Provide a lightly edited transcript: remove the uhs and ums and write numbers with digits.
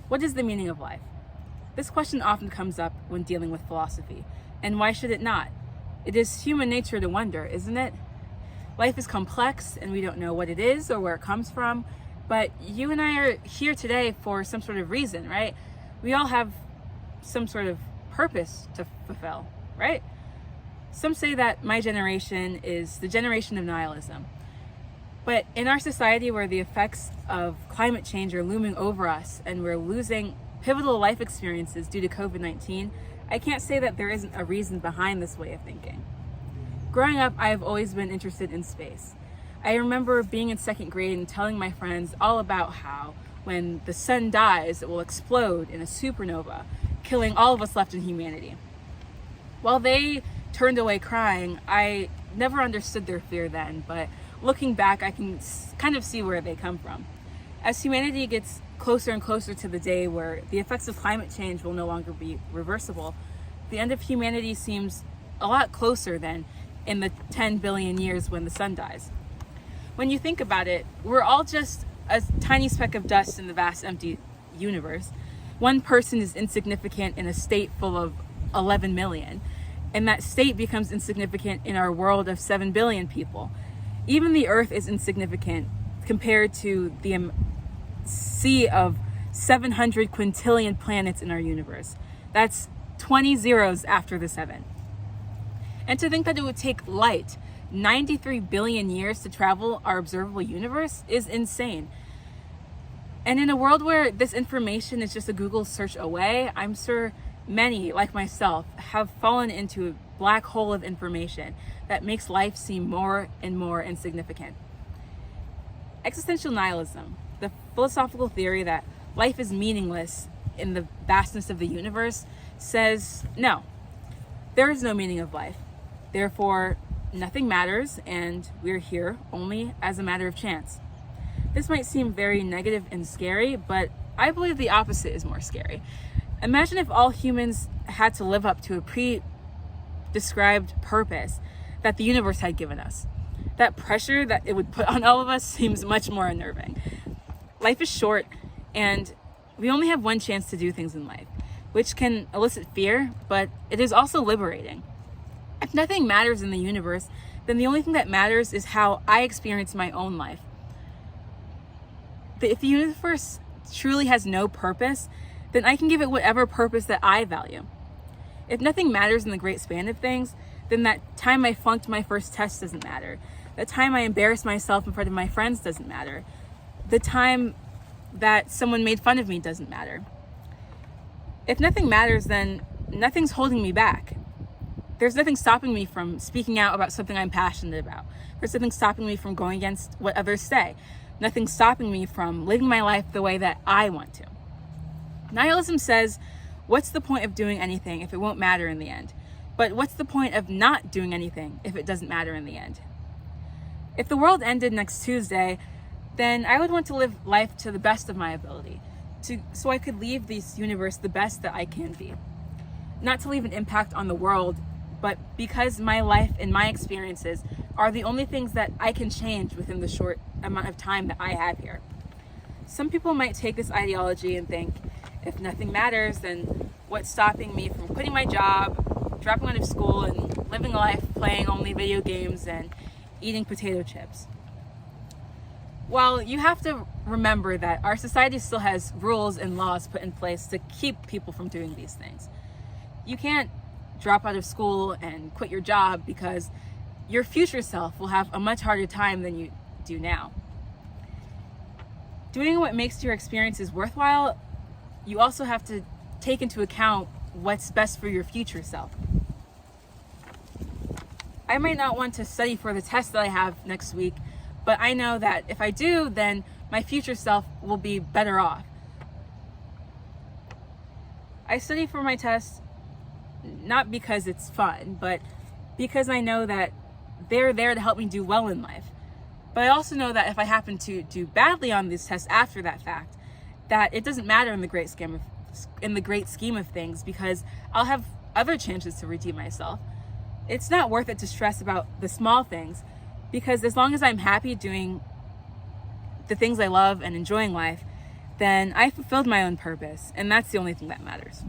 What is the meaning of life? This question often comes up when dealing with philosophy. And why should it not? It is human nature to wonder, isn't it? Life is complex and we don't know what it is or where it comes from, but you and I are here today for some sort of reason, right? We all have some sort of purpose to fulfill, right? Some say that my generation is the generation of nihilism. But in our society where the effects of climate change are looming over us and we're losing pivotal life experiences due to COVID-19, I can't say that there isn't a reason behind this way of thinking. Growing up, I have always been interested in space. I remember being in second grade and telling my friends all about how when the sun dies, it will explode in a supernova, killing all of us left in humanity. While they turned away crying, I never understood their fear then, but looking back, I can kind of see where they come from. As humanity gets closer and closer to the day where the effects of climate change will no longer be reversible, the end of humanity seems a lot closer than in the 10 billion years when the sun dies. When you think about it, we're all just a tiny speck of dust in the vast empty universe. One person is insignificant in a state full of 11 million, and that state becomes insignificant in our world of 7 billion people. Even the Earth is insignificant compared to the sea of 700 quintillion planets in our universe. That's 20 zeros after the 7. And to think that it would take light 93 billion years to travel our observable universe is insane. And in a world where this information is just a Google search away, I'm sure many, like myself, have fallen into a black hole of information that makes life seem more and more insignificant. Existential nihilism, the philosophical theory that life is meaningless in the vastness of the universe, says no, there is no meaning of life. Therefore, nothing matters, and we're here only as a matter of chance. This might seem very negative and scary, but I believe the opposite is more scary. Imagine if all humans had to live up to a pre-described purpose that the universe had given us. That pressure that it would put on all of us seems much more unnerving. Life is short, and we only have one chance to do things in life, which can elicit fear, but it is also liberating. If nothing matters in the universe, then the only thing that matters is how I experience my own life. If the universe truly has no purpose, then I can give it whatever purpose that I value. If nothing matters in the great span of things, then that time I flunked my first test doesn't matter. The time I embarrassed myself in front of my friends doesn't matter. The time that someone made fun of me doesn't matter. If nothing matters, then nothing's holding me back. There's nothing stopping me from speaking out about something I'm passionate about. There's nothing stopping me from going against what others say. Nothing stopping me from living my life the way that I want to. Nihilism says, what's the point of doing anything if it won't matter in the end? But what's the point of not doing anything if it doesn't matter in the end? If the world ended next Tuesday, then I would want to live life to the best of my ability, so I could leave this universe the best that I can be. Not to leave an impact on the world, but because my life and my experiences are the only things that I can change within the short amount of time that I have here. Some people might take this ideology and think, if nothing matters, then what's stopping me from quitting my job, dropping out of school, and living a life playing only video games and eating potato chips? Well, you have to remember that our society still has rules and laws put in place to keep people from doing these things. You can't drop out of school and quit your job because your future self will have a much harder time than you do now. Doing what makes your experiences worthwhile, you also have to take into account what's best for your future self. I might not want to study for the test that I have next week, but I know that if I do, then my future self will be better off. I study for my test not because it's fun, but because I know that they're there to help me do well in life. But I also know that if I happen to do badly on this test after that fact, that it doesn't matter in the great scheme of things, because I'll have other chances to redeem myself. It's not worth it to stress about the small things, because as long as I'm happy doing the things I love and enjoying life, then I fulfilled my own purpose, and that's the only thing that matters.